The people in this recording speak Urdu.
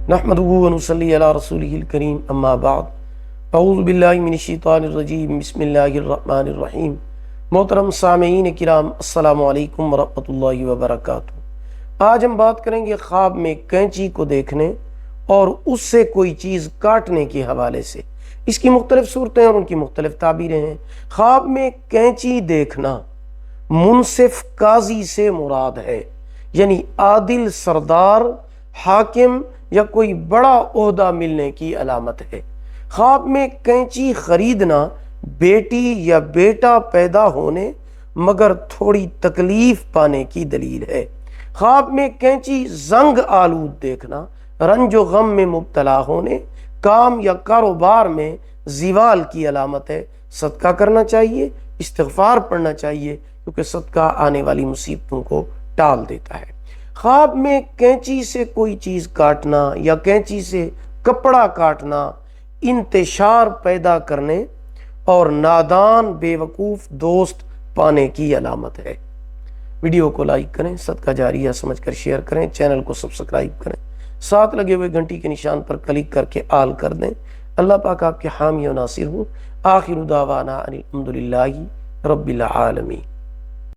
نحمدہ ونصلی علی رسولہ الکریم اما بعد اعوذ باللہ من الشیطان الرجیم بسم اللہ الرحمن الرحیم۔ محترم سامعین کرام، السلام علیکم ورحمۃ اللہ وبرکاتہ۔ آج ہم بات کریں گے خواب میں کینچی کو دیکھنے اور اس سے کوئی چیز کاٹنے کے حوالے سے۔ اس کی مختلف صورتیں اور ان کی مختلف تعبیریں ہیں۔ خواب میں کینچی دیکھنا منصف قاضی سے مراد ہے، یعنی عادل سردار، حاکم یا کوئی بڑا عہدہ ملنے کی علامت ہے۔ خواب میں کینچی خریدنا بیٹی یا بیٹا پیدا ہونے مگر تھوڑی تکلیف پانے کی دلیل ہے۔ خواب میں کینچی زنگ آلود دیکھنا رنج و غم میں مبتلا ہونے، کام یا کاروبار میں زوال کی علامت ہے۔ صدقہ کرنا چاہیے، استغفار پڑھنا چاہیے، کیونکہ صدقہ آنے والی مصیبتوں کو ٹال دیتا ہے۔ خواب میں کینچی سے کوئی چیز کاٹنا یا کینچی سے کپڑا کاٹنا انتشار پیدا کرنے اور نادان بے وقوف دوست پانے کی علامت ہے۔ ویڈیو کو لائک کریں، صدقہ جاریہ سمجھ کر شیئر کریں، چینل کو سبسکرائب کریں، ساتھ لگے ہوئے گھنٹی کے نشان پر کلک کر کے آل کر دیں۔ اللہ پاک آپ کے حامی و ناصر ہوں۔ آخر دعوانا ان الحمدللہ رب العالمین۔